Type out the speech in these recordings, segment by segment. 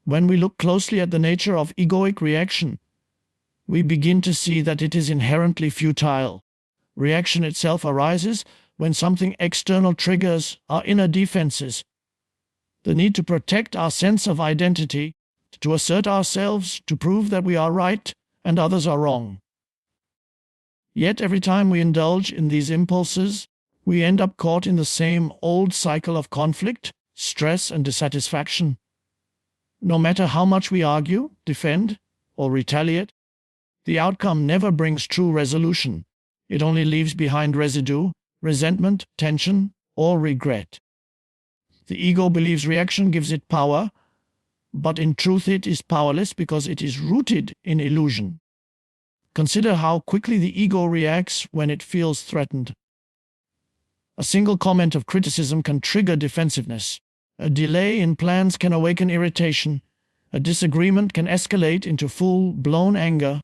When we look closely at the nature of egoic reaction, we begin to see that it is inherently futile. Reaction itself arises when something external triggers our inner defenses. The need to protect our sense of identity, to assert ourselves, to prove that we are right and others are wrong. Yet every time we indulge in these impulses, we end up caught in the same old cycle of conflict, stress, and dissatisfaction. No matter how much we argue, defend, or retaliate, the outcome never brings true resolution. It only leaves behind residue, resentment, tension, or regret. The ego believes reaction gives it power, but in truth it is powerless because it is rooted in illusion. Consider how quickly the ego reacts when it feels threatened. A single comment of criticism can trigger defensiveness. A delay in plans can awaken irritation. A disagreement can escalate into full-blown anger.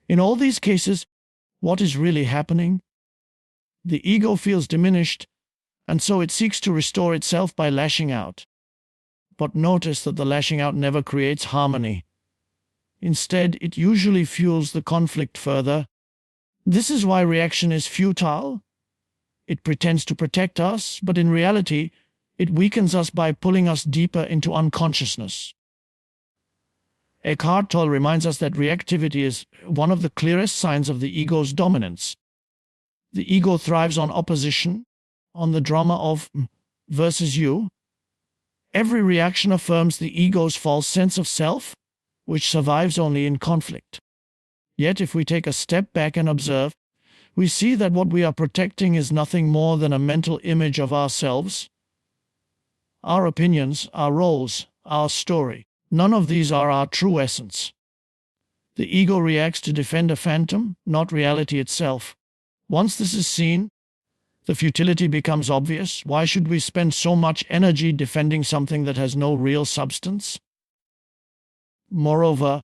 In all these cases, what is really happening? The ego feels diminished, and so it seeks to restore itself by lashing out. But notice that the lashing out never creates harmony. Instead, it usually fuels the conflict further. This is why reaction is futile. It pretends to protect us, but in reality, it weakens us by pulling us deeper into unconsciousness. Eckhart Tolle reminds us that reactivity is one of the clearest signs of the ego's dominance. The ego thrives on opposition, on the drama of versus you. Every reaction affirms the ego's false sense of self, which survives only in conflict. Yet if we take a step back and observe, we see that what we are protecting is nothing more than a mental image of ourselves. Our opinions, our roles, our story, none of these are our true essence. The ego reacts to defend a phantom, not reality itself. Once this is seen, the futility becomes obvious. Why should we spend so much energy defending something that has no real substance? Moreover,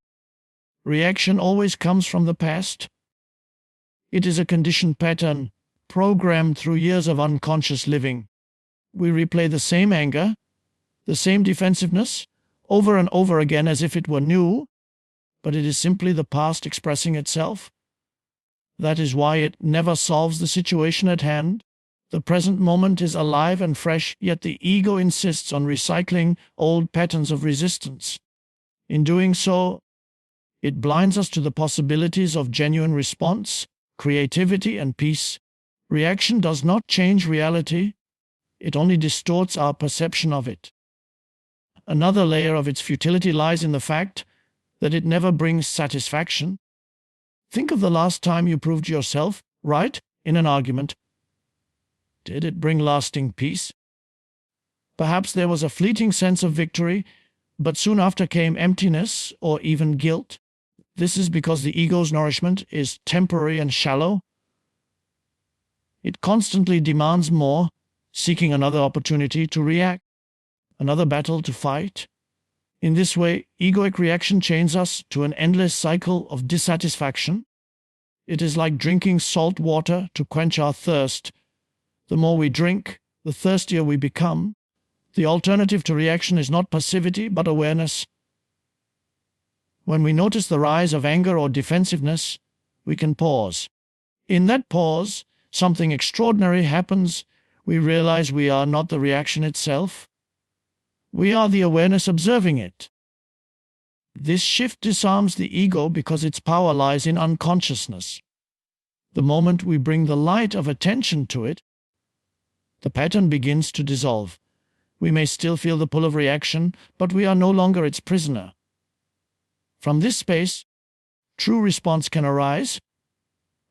reaction always comes from the past. It is a conditioned pattern, programmed through years of unconscious living. We replay the same anger, the same defensiveness, over and over again as if it were new, but it is simply the past expressing itself. That is why it never solves the situation at hand. The present moment is alive and fresh, yet the ego insists on recycling old patterns of resistance. In doing so, it blinds us to the possibilities of genuine response, creativity, and peace. Reaction does not change reality, it only distorts our perception of it. Another layer of its futility lies in the fact that it never brings satisfaction. Think of the last time you proved yourself right in an argument. Did it bring lasting peace? Perhaps there was a fleeting sense of victory, but soon after came emptiness or even guilt. This is because the ego's nourishment is temporary and shallow. It constantly demands more, seeking another opportunity to react, another battle to fight. In this way, egoic reaction chains us to an endless cycle of dissatisfaction. It is like drinking salt water to quench our thirst. The more we drink, the thirstier we become. The alternative to reaction is not passivity, but awareness. When we notice the rise of anger or defensiveness, we can pause. In that pause, something extraordinary happens. We realize we are not the reaction itself. We are the awareness observing it. This shift disarms the ego because its power lies in unconsciousness. The moment we bring the light of attention to it, the pattern begins to dissolve. We may still feel the pull of reaction, but we are no longer its prisoner. From this space, true response can arise,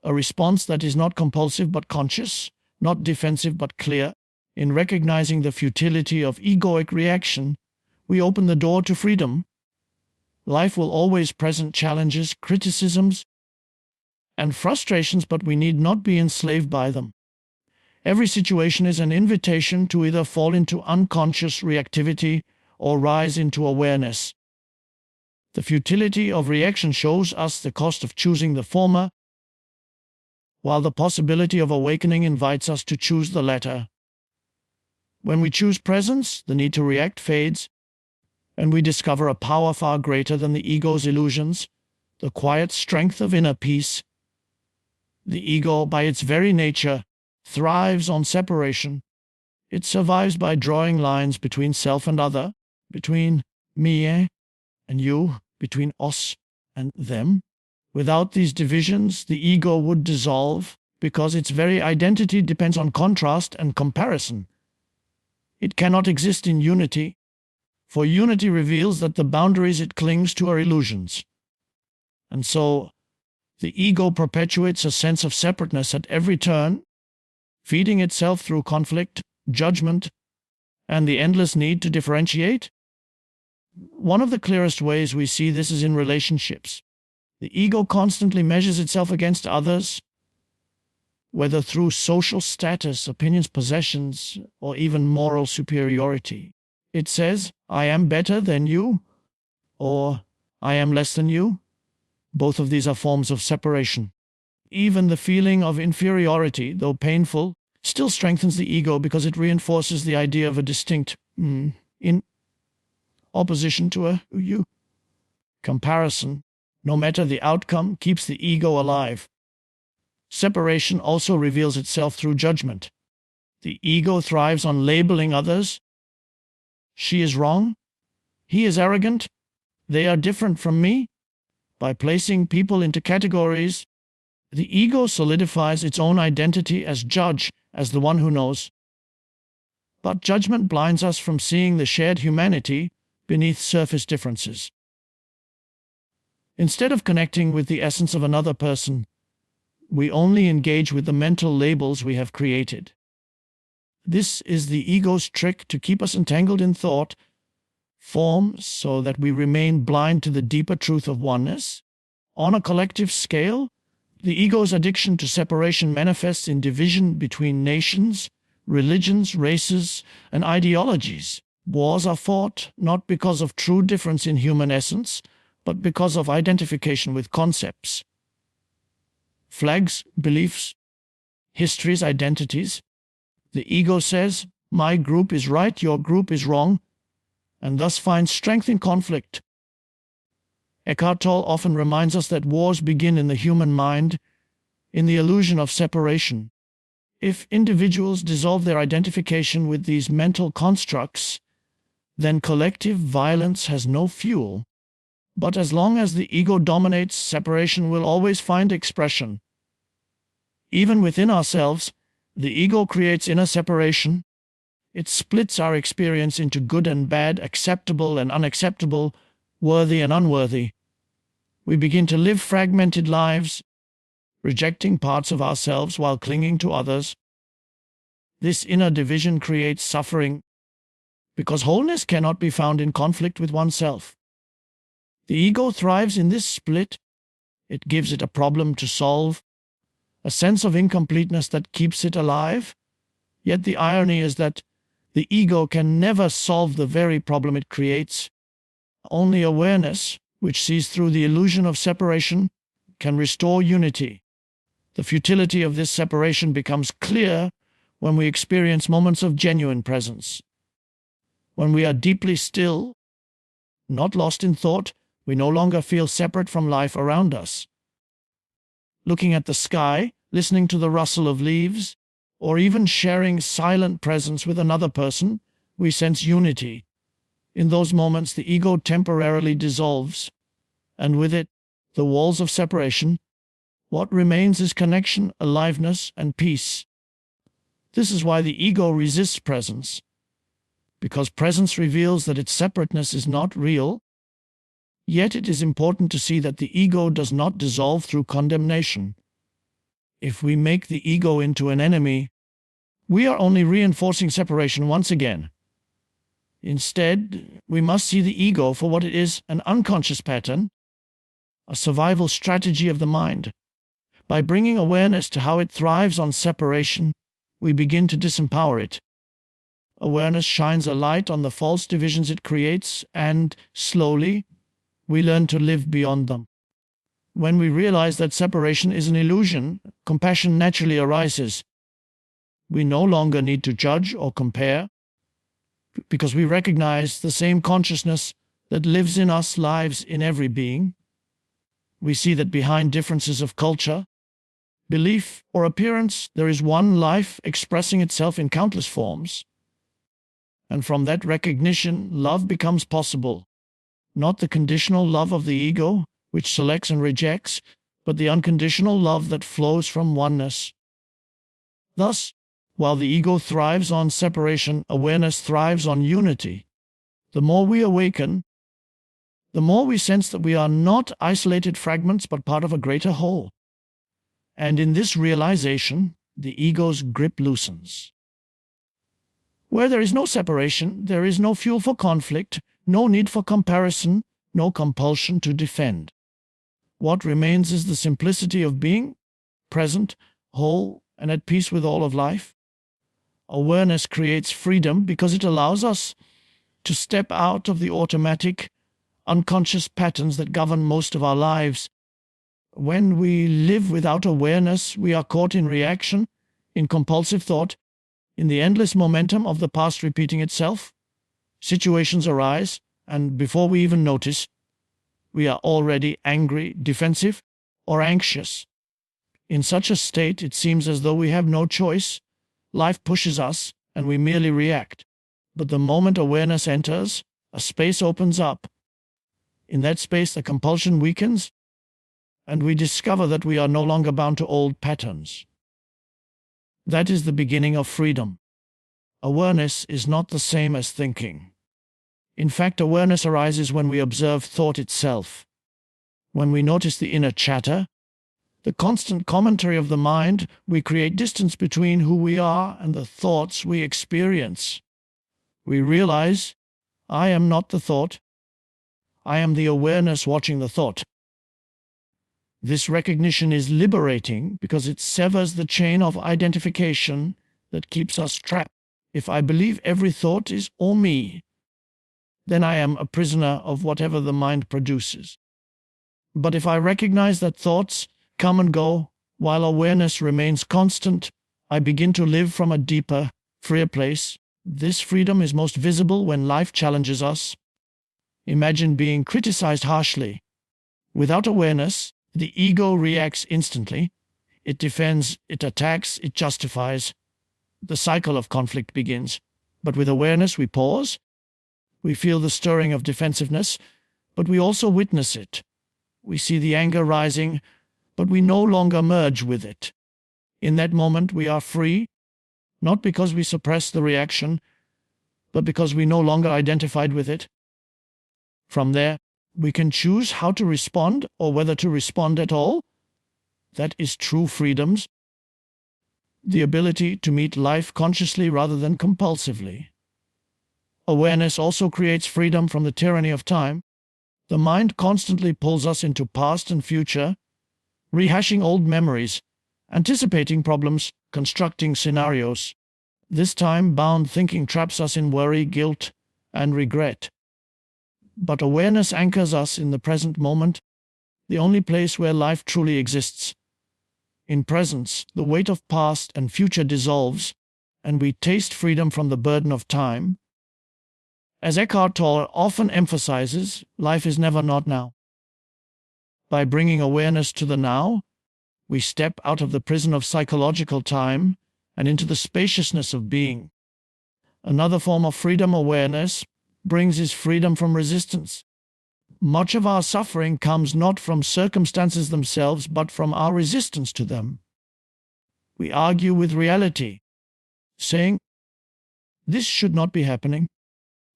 a response that is not compulsive but conscious, not defensive but clear. In recognizing the futility of egoic reaction, we open the door to freedom. Life will always present challenges, criticisms, and frustrations, but we need not be enslaved by them. Every situation is an invitation to either fall into unconscious reactivity or rise into awareness. The futility of reaction shows us the cost of choosing the former, while the possibility of awakening invites us to choose the latter. When we choose presence, the need to react fades, and we discover a power far greater than the ego's illusions, the quiet strength of inner peace. The ego, by its very nature, thrives on separation. It survives by drawing lines between self and other, between me and you, between us and them. Without these divisions, the ego would dissolve, because its very identity depends on contrast and comparison. It cannot exist in unity, for unity reveals that the boundaries it clings to are illusions. And so, the ego perpetuates a sense of separateness at every turn, feeding itself through conflict, judgment, and the endless need to differentiate. One of the clearest ways we see this is in relationships. The ego constantly measures itself against others, whether through social status, opinions, possessions, or even moral superiority. It says, I am better than you, or I am less than you. Both of these are forms of separation. Even the feeling of inferiority, though painful, still strengthens the ego because it reinforces the idea of a distinct in opposition to a you. Comparison, no matter the outcome, keeps the ego alive. Separation also reveals itself through judgment. The ego thrives on labeling others. She is wrong. He is arrogant. They are different from me. By placing people into categories, the ego solidifies its own identity as judge, as the one who knows. But judgment blinds us from seeing the shared humanity beneath surface differences. Instead of connecting with the essence of another person, we only engage with the mental labels we have created. This is the ego's trick to keep us entangled in thought, form, so that we remain blind to the deeper truth of oneness. On a collective scale, the ego's addiction to separation manifests in division between nations, religions, races, and ideologies. Wars are fought not because of true difference in human essence, but because of identification with concepts. Flags, beliefs, histories, identities. The ego says, my group is right, your group is wrong, and thus finds strength in conflict. Eckhart Tolle often reminds us that wars begin in the human mind, in the illusion of separation. If individuals dissolve their identification with these mental constructs, then collective violence has no fuel. But as long as the ego dominates, separation will always find expression. Even within ourselves, the ego creates inner separation. It splits our experience into good and bad, acceptable and unacceptable, worthy and unworthy. We begin to live fragmented lives, rejecting parts of ourselves while clinging to others. This inner division creates suffering, because wholeness cannot be found in conflict with oneself. The ego thrives in this split. It gives it a problem to solve, a sense of incompleteness that keeps it alive. Yet the irony is that the ego can never solve the very problem it creates. Only awareness, which sees through the illusion of separation, can restore unity. The futility of this separation becomes clear when we experience moments of genuine presence. When we are deeply still, not lost in thought, we no longer feel separate from life around us. Looking at the sky, listening to the rustle of leaves, or even sharing silent presence with another person, we sense unity. In those moments, the ego temporarily dissolves, and with it, the walls of separation. What remains is connection, aliveness, and peace. This is why the ego resists presence, because presence reveals that its separateness is not real. Yet it is important to see that the ego does not dissolve through condemnation. If we make the ego into an enemy, we are only reinforcing separation once again. Instead, we must see the ego for what it is, an unconscious pattern, a survival strategy of the mind. By bringing awareness to how it thrives on separation, we begin to disempower it. Awareness shines a light on the false divisions it creates, and, slowly, we learn to live beyond them. When we realize that separation is an illusion, compassion naturally arises. We no longer need to judge or compare, because we recognize the same consciousness that lives in us lives in every being. We see that behind differences of culture, belief, or appearance, there is one life expressing itself in countless forms. And from that recognition, love becomes possible. Not the conditional love of the ego, which selects and rejects, but the unconditional love that flows from oneness. Thus, while the ego thrives on separation, awareness thrives on unity. The more we awaken, the more we sense that we are not isolated fragments but part of a greater whole. And in this realization, the ego's grip loosens. Where there is no separation, there is no fuel for conflict, no need for comparison, no compulsion to defend. What remains is the simplicity of being, present, whole, and at peace with all of life. Awareness creates freedom because it allows us to step out of the automatic, unconscious patterns that govern most of our lives. When we live without awareness, we are caught in reaction, in compulsive thought, in the endless momentum of the past repeating itself. Situations arise, and before we even notice, we are already angry, defensive, or anxious. In such a state, it seems as though we have no choice. Life pushes us, and we merely react. But the moment awareness enters, a space opens up. In that space, the compulsion weakens, and we discover that we are no longer bound to old patterns. That is the beginning of freedom. Awareness is not the same as thinking. In fact, awareness arises when we observe thought itself. When we notice the inner chatter, the constant commentary of the mind, we create distance between who we are and the thoughts we experience. We realize, I am not the thought. I am the awareness watching the thought. This recognition is liberating because it severs the chain of identification that keeps us trapped. If I believe every thought is all me, then I am a prisoner of whatever the mind produces. But if I recognize that thoughts come and go, while awareness remains constant, I begin to live from a deeper, freer place. This freedom is most visible when life challenges us. Imagine being criticized harshly. Without awareness, the ego reacts instantly. It defends, it attacks, it justifies. The cycle of conflict begins. But with awareness, we pause. We feel the stirring of defensiveness, but we also witness it. We see the anger rising, but we no longer merge with it. In that moment, we are free, not because we suppress the reaction, but because we no longer identified with it. From there, we can choose how to respond or whether to respond at all. That is true freedoms. The ability to meet life consciously rather than compulsively. Awareness also creates freedom from the tyranny of time. The mind constantly pulls us into past and future, rehashing old memories, anticipating problems, constructing scenarios. This time-bound thinking traps us in worry, guilt, and regret. But awareness anchors us in the present moment, the only place where life truly exists. In presence, the weight of past and future dissolves, and we taste freedom from the burden of time. As Eckhart Tolle often emphasizes, life is never not now. By bringing awareness to the now, we step out of the prison of psychological time and into the spaciousness of being. Another form of freedom awareness brings is freedom from resistance. Much of our suffering comes not from circumstances themselves, but from our resistance to them. We argue with reality, saying, "This should not be happening."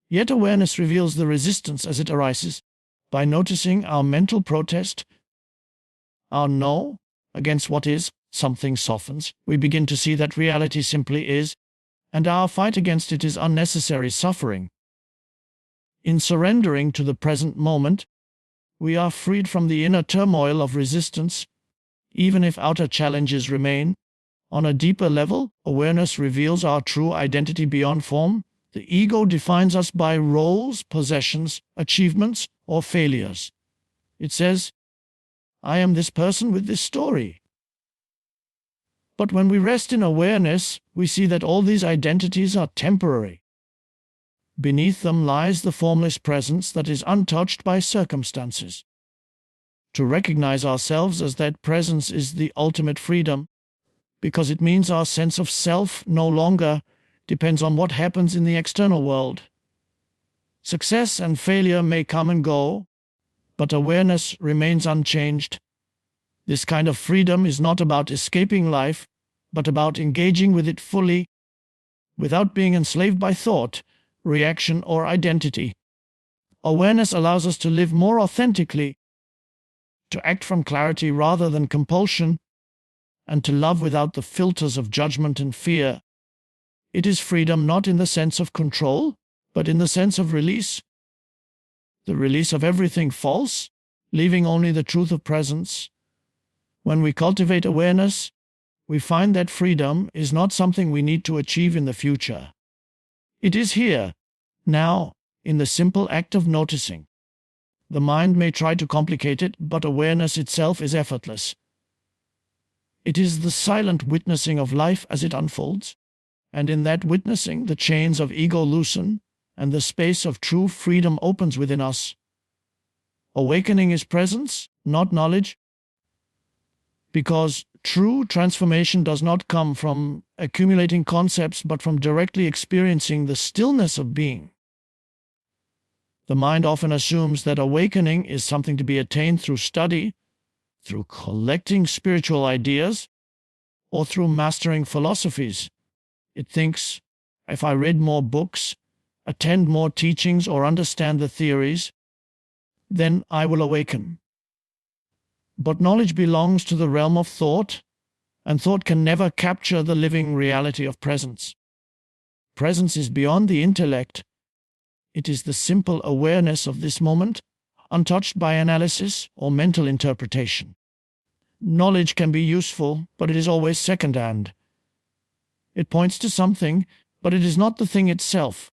Yet awareness reveals the resistance as it arises. By noticing our mental protest, our no against what is, something softens. We begin to see that reality simply is, and our fight against it is unnecessary suffering. In surrendering to the present moment, we are freed from the inner turmoil of resistance, even if outer challenges remain. On a deeper level, awareness reveals our true identity beyond form. The ego defines us by roles, possessions, achievements, or failures. It says, "I am this person with this story." But when we rest in awareness, we see that all these identities are temporary. Beneath them lies the formless presence that is untouched by circumstances. To recognize ourselves as that presence is the ultimate freedom, because it means our sense of self no longer depends on what happens in the external world. Success and failure may come and go, but awareness remains unchanged. This kind of freedom is not about escaping life, but about engaging with it fully, without being enslaved by thought, reaction, or identity. Awareness allows us to live more authentically, to act from clarity rather than compulsion, and to love without the filters of judgment and fear. It is freedom not in the sense of control, but in the sense of release. The release of everything false, leaving only the truth of presence. When we cultivate awareness, we find that freedom is not something we need to achieve in the future. It is here, now, in the simple act of noticing. The mind may try to complicate it, but awareness itself is effortless. It is the silent witnessing of life as it unfolds, and in that witnessing the chains of ego loosen, and the space of true freedom opens within us. Awakening is presence, not knowledge, because true transformation does not come from accumulating concepts, but from directly experiencing the stillness of being. The mind often assumes that awakening is something to be attained through study, through collecting spiritual ideas, or through mastering philosophies. It thinks, if I read more books, attend more teachings, or understand the theories, then I will awaken. But knowledge belongs to the realm of thought, and thought can never capture the living reality of presence. Presence is beyond the intellect. It is the simple awareness of this moment, untouched by analysis or mental interpretation. Knowledge can be useful, but it is always second-hand. It points to something, but it is not the thing itself.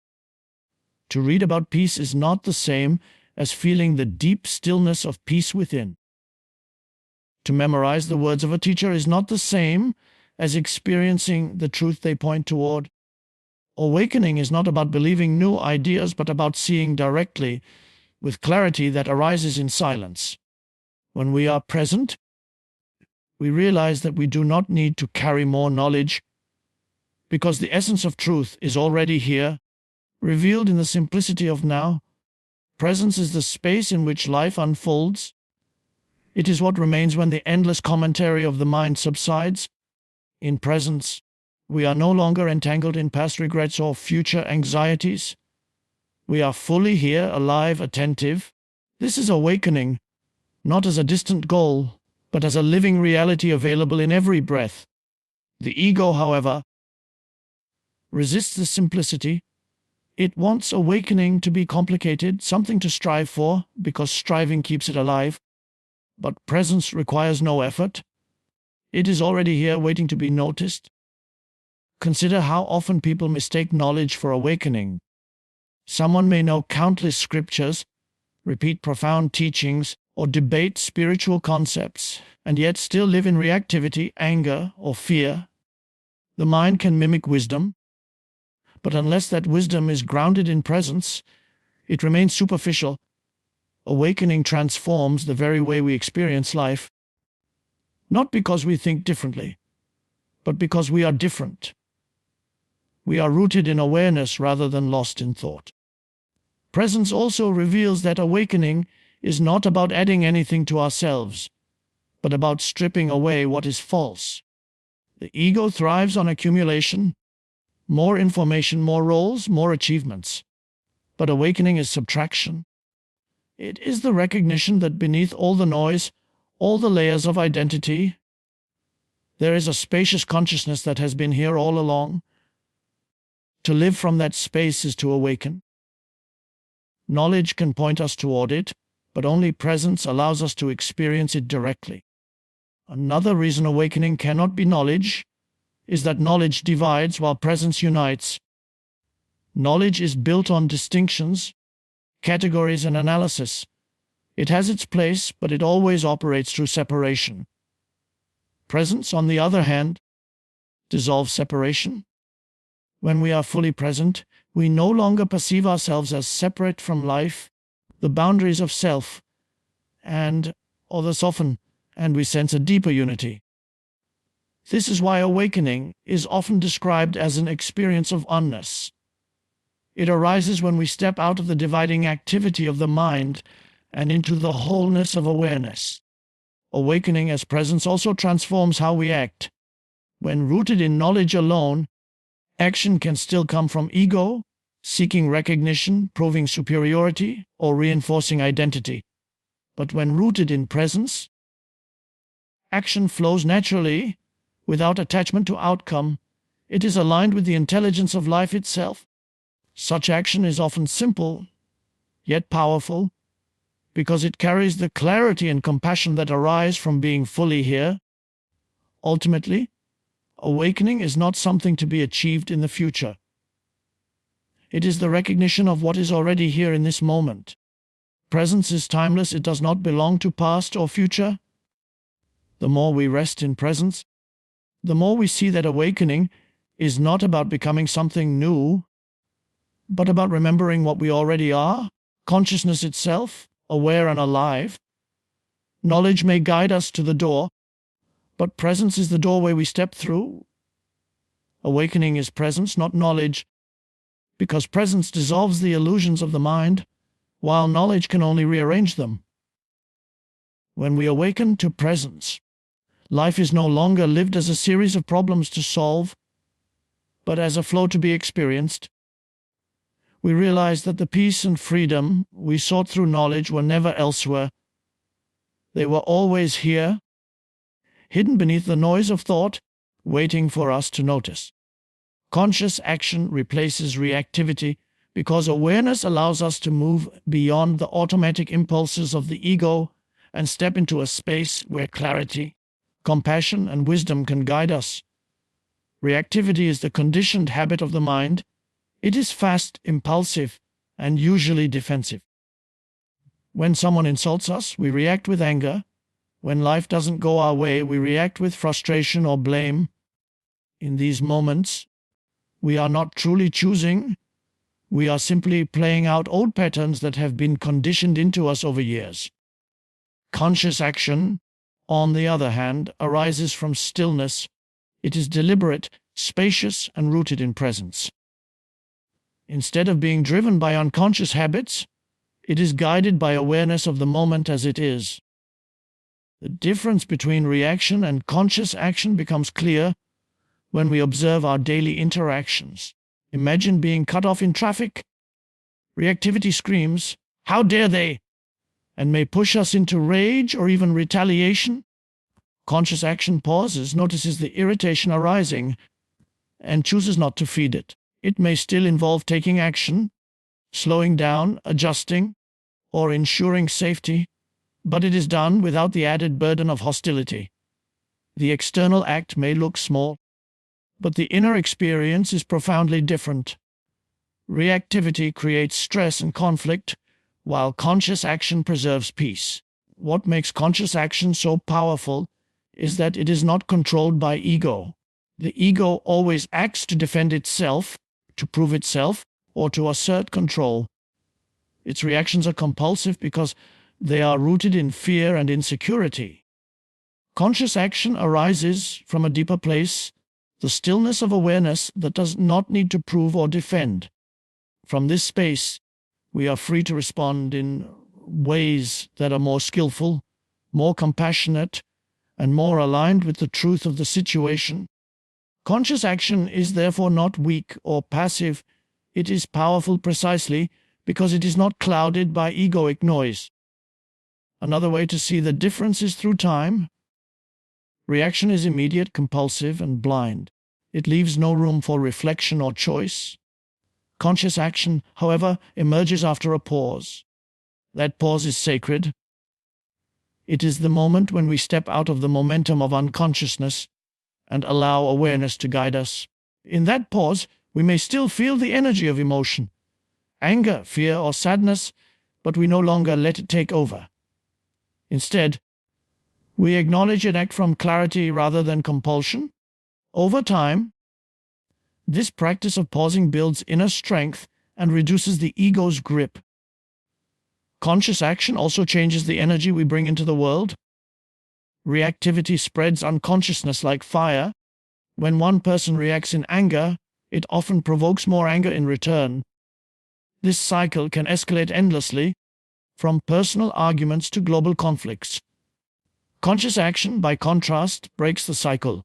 To read about peace is not the same as feeling the deep stillness of peace within. To memorize the words of a teacher is not the same as experiencing the truth they point toward. Awakening is not about believing new ideas, but about seeing directly, with clarity that arises in silence. When we are present, we realize that we do not need to carry more knowledge, because the essence of truth is already here, revealed in the simplicity of now. Presence is the space in which life unfolds. It is what remains when the endless commentary of the mind subsides. In presence, we are no longer entangled in past regrets or future anxieties. We are fully here, alive, attentive. This is awakening, not as a distant goal, but as a living reality available in every breath. The ego, however, resists this simplicity. It wants awakening to be complicated, something to strive for, because striving keeps it alive. But presence requires no effort. It is already here, waiting to be noticed. Consider how often people mistake knowledge for awakening. Someone may know countless scriptures, repeat profound teachings, or debate spiritual concepts, and yet still live in reactivity, anger, or fear. The mind can mimic wisdom, but unless that wisdom is grounded in presence, it remains superficial. Awakening transforms the very way we experience life, not because we think differently, but because we are different. We are rooted in awareness rather than lost in thought. Presence also reveals that awakening is not about adding anything to ourselves, but about stripping away what is false. The ego thrives on accumulation, more information, more roles, more achievements. But awakening is subtraction. It is the recognition that beneath all the noise, all the layers of identity, there is a spacious consciousness that has been here all along. To live from that space is to awaken. Knowledge can point us toward it, but only presence allows us to experience it directly. Another reason awakening cannot be knowledge is that knowledge divides while presence unites. Knowledge is built on distinctions, categories, and analysis. It has its place, but it always operates through separation. Presence, on the other hand, dissolves separation. When we are fully present, We no longer perceive ourselves as separate from life, the boundaries of self, and others soften, and we sense a deeper unity. This is why awakening is often described as an experience of oneness. It arises when we step out of the dividing activity of the mind and into the wholeness of awareness. Awakening as presence also transforms how we act. When rooted in knowledge alone, action can still come from ego, seeking recognition, proving superiority, or reinforcing identity. But when rooted in presence, action flows naturally, without attachment to outcome. It is aligned with the intelligence of life itself. Such action is often simple, yet powerful, because it carries the clarity and compassion that arise from being fully here. Ultimately, awakening is not something to be achieved in the future. It is the recognition of what is already here in this moment. Presence is timeless, it does not belong to past or future. The more we rest in presence, the more we see that awakening is not about becoming something new, but about remembering what we already are, consciousness itself, aware and alive. Knowledge may guide us to the door, but presence is the doorway we step through. Awakening is presence, not knowledge, because presence dissolves the illusions of the mind, while knowledge can only rearrange them. When we awaken to presence, life is no longer lived as a series of problems to solve, but as a flow to be experienced. We realize that the peace and freedom we sought through knowledge were never elsewhere. They were always here, hidden beneath the noise of thought, waiting for us to notice. Conscious action replaces reactivity because awareness allows us to move beyond the automatic impulses of the ego and step into a space where clarity, compassion, and wisdom can guide us. Reactivity is the conditioned habit of the mind. It is fast, impulsive, and usually defensive. When someone insults us, we react with anger. When life doesn't go our way, we react with frustration or blame. In these moments, we are not truly choosing. We are simply playing out old patterns that have been conditioned into us over years. Conscious action, on the other hand, arises from stillness. It is deliberate, spacious, and rooted in presence. Instead of being driven by unconscious habits, it is guided by awareness of the moment as it is. The difference between reaction and conscious action becomes clear when we observe our daily interactions. Imagine being cut off in traffic. Reactivity screams, "How dare they?" and may push us into rage or even retaliation. Conscious action pauses, notices the irritation arising, and chooses not to feed it. It may still involve taking action, slowing down, adjusting, or ensuring safety, but it is done without the added burden of hostility. The external act may look small, but the inner experience is profoundly different. Reactivity creates stress and conflict, while conscious action preserves peace. What makes conscious action so powerful is that it is not controlled by ego. The ego always acts to defend itself, to prove itself, or to assert control. Its reactions are compulsive because they are rooted in fear and insecurity. Conscious action arises from a deeper place, the stillness of awareness that does not need to prove or defend. From this space, we are free to respond in ways that are more skillful, more compassionate, and more aligned with the truth of the situation. Conscious action is therefore not weak or passive. It is powerful precisely because it is not clouded by egoic noise. Another way to see the difference is through time. Reaction is immediate, compulsive, and blind. It leaves no room for reflection or choice. Conscious action, however, emerges after a pause. That pause is sacred. It is the moment when we step out of the momentum of unconsciousness and allow awareness to guide us. In that pause, we may still feel the energy of emotion, anger, fear, or sadness, but we no longer let it take over. Instead, we acknowledge and act from clarity rather than compulsion. Over time, This practice of pausing builds inner strength and reduces the ego's grip. Conscious action also changes the energy we bring into the world. Reactivity spreads unconsciousness like fire. When one person reacts in anger, it often provokes more anger in return. This cycle can escalate endlessly, from personal arguments to global conflicts. Conscious action, by contrast, breaks the cycle.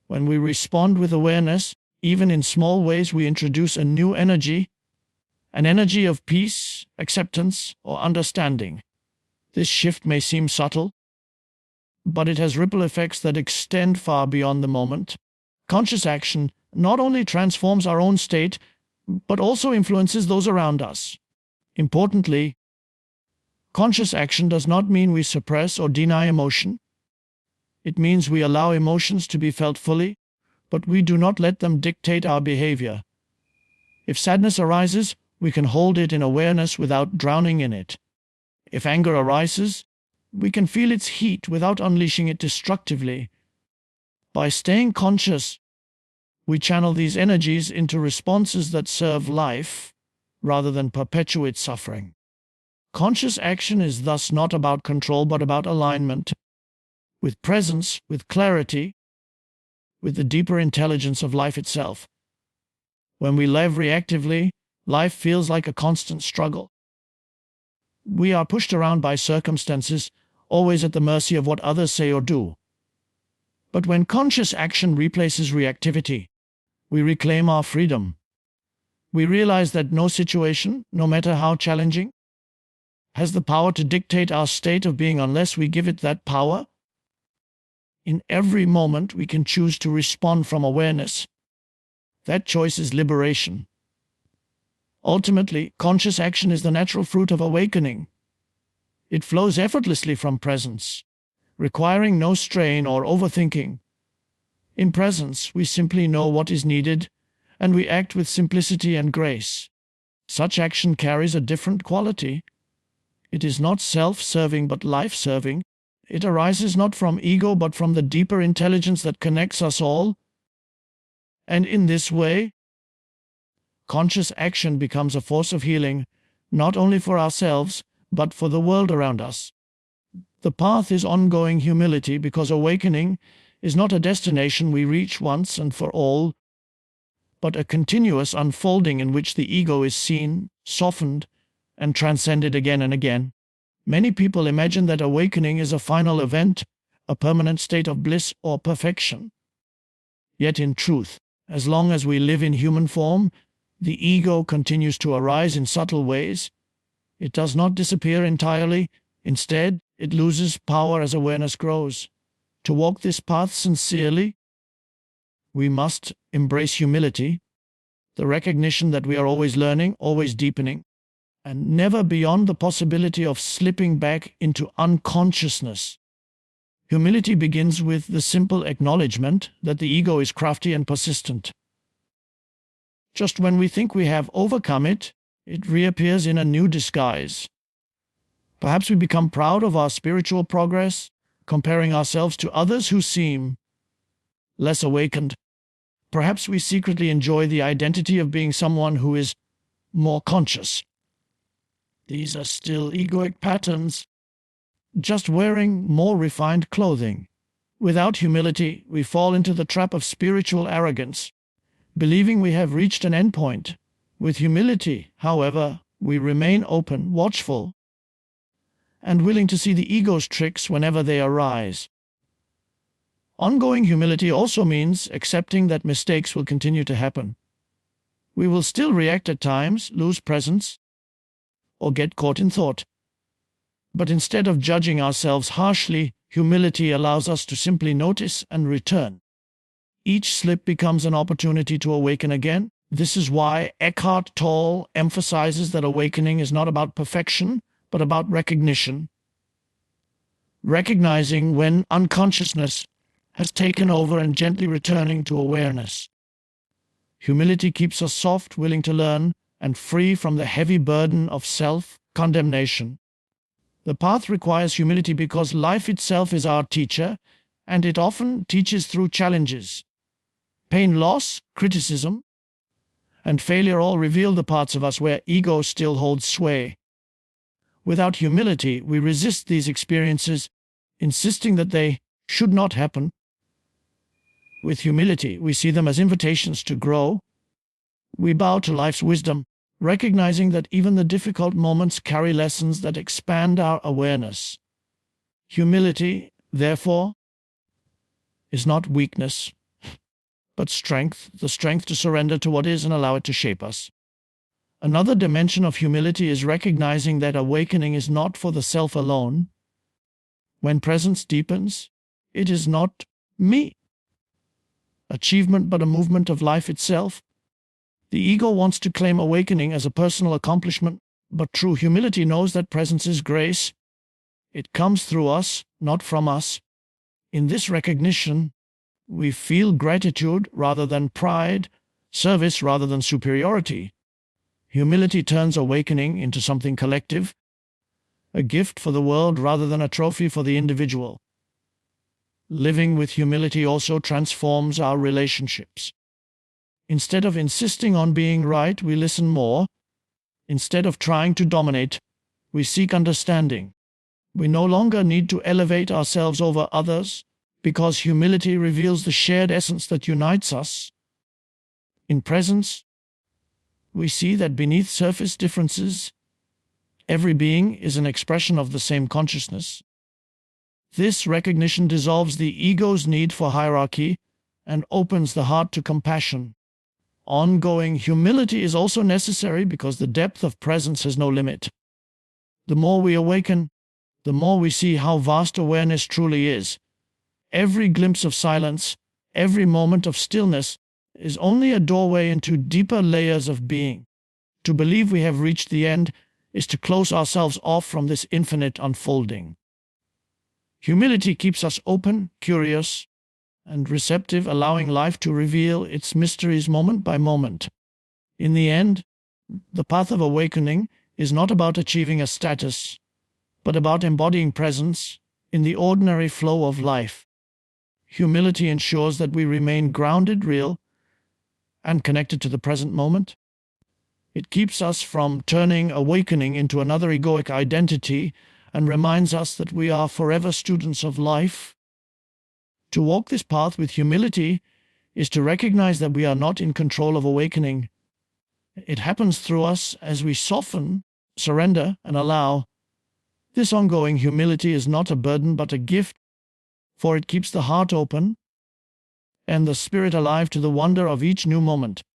When we respond with awareness, even in small ways, we introduce a new energy, an energy of peace, acceptance, or understanding. This shift may seem subtle, but it has ripple effects that extend far beyond the moment. Conscious action not only transforms our own state, but also influences those around us. Importantly, conscious action does not mean we suppress or deny emotion. It means we allow emotions to be felt fully, but we do not let them dictate our behavior. If sadness arises, we can hold it in awareness without drowning in it. If anger arises, we can feel its heat without unleashing it destructively. By staying conscious, we channel these energies into responses that serve life rather than perpetuate suffering. Conscious action is thus not about control but about alignment, with presence, with clarity, with the deeper intelligence of life itself. When we live reactively, life feels like a constant struggle. We are pushed around by circumstances, always at the mercy of what others say or do. But when conscious action replaces reactivity, we reclaim our freedom. We realize that no situation, no matter how challenging, has the power to dictate our state of being unless we give it that power. In every moment, we can choose to respond from awareness. That choice is liberation. Ultimately, conscious action is the natural fruit of awakening. It flows effortlessly from presence, requiring no strain or overthinking. In presence, we simply know what is needed, and we act with simplicity and grace. Such action carries a different quality. It is not self-serving but life-serving. It arises not from ego but from the deeper intelligence that connects us all. And in this way, conscious action becomes a force of healing, not only for ourselves, but for the world around us. The path is ongoing humility because awakening is not a destination we reach once and for all, but a continuous unfolding in which the ego is seen, softened, and transcended again and again. Many people imagine that awakening is a final event, a permanent state of bliss or perfection. Yet in truth, as long as we live in human form, the ego continues to arise in subtle ways. It does not disappear entirely. Instead, it loses power as awareness grows. To walk this path sincerely, we must embrace humility, the recognition that we are always learning, always deepening, and never beyond the possibility of slipping back into unconsciousness. Humility begins with the simple acknowledgement that the ego is crafty and persistent. Just when we think we have overcome it, it reappears in a new disguise. Perhaps we become proud of our spiritual progress, comparing ourselves to others who seem less awakened. Perhaps we secretly enjoy the identity of being someone who is more conscious. These are still egoic patterns, just wearing more refined clothing. Without humility, we fall into the trap of spiritual arrogance, believing we have reached an endpoint. With humility, however, we remain open, watchful, and willing to see the ego's tricks whenever they arise. Ongoing humility also means accepting that mistakes will continue to happen. We will still react at times, lose presence, or get caught in thought. But instead of judging ourselves harshly, humility allows us to simply notice and return. Each slip becomes an opportunity to awaken again. This is why Eckhart Tolle emphasizes that awakening is not about perfection, but about recognition. Recognizing when unconsciousness has taken over and gently returning to awareness. Humility keeps us soft, willing to learn, and free from the heavy burden of self-condemnation. The path requires humility because life itself is our teacher, and it often teaches through challenges. Pain, loss, criticism, and failure all reveal the parts of us where ego still holds sway. Without humility, we resist these experiences, insisting that they should not happen. With humility, we see them as invitations to grow. We bow to life's wisdom, recognizing that even the difficult moments carry lessons that expand our awareness. Humility, therefore, is not weakness, but strength, the strength to surrender to what is and allow it to shape us. Another dimension of humility is recognizing that awakening is not for the self alone. When presence deepens, it is not me, achievement, but a movement of life itself. The ego wants to claim awakening as a personal accomplishment, but true humility knows that presence is grace. It comes through us, not from us. In this recognition, we feel gratitude rather than pride, service rather than superiority. Humility turns awakening into something collective, a gift for the world rather than a trophy for the individual. Living with humility also transforms our relationships. Instead of insisting on being right, we listen more. Instead of trying to dominate, we seek understanding. We no longer need to elevate ourselves over others, because humility reveals the shared essence that unites us. In presence, we see that beneath surface differences, every being is an expression of the same consciousness. This recognition dissolves the ego's need for hierarchy and opens the heart to compassion. Ongoing humility is also necessary because the depth of presence has no limit. The more we awaken, the more we see how vast awareness truly is. Every glimpse of silence, every moment of stillness, is only a doorway into deeper layers of being. To believe we have reached the end is to close ourselves off from this infinite unfolding. Humility keeps us open, curious, and receptive, allowing life to reveal its mysteries moment by moment. In the end, the path of awakening is not about achieving a status, but about embodying presence in the ordinary flow of life. Humility ensures that we remain grounded, real, and connected to the present moment. It keeps us from turning awakening into another egoic identity and reminds us that we are forever students of life. To walk this path with humility is to recognize that we are not in control of awakening. It happens through us as we soften, surrender, and allow. This ongoing humility is not a burden but a gift, for it keeps the heart open and the spirit alive to the wonder of each new moment.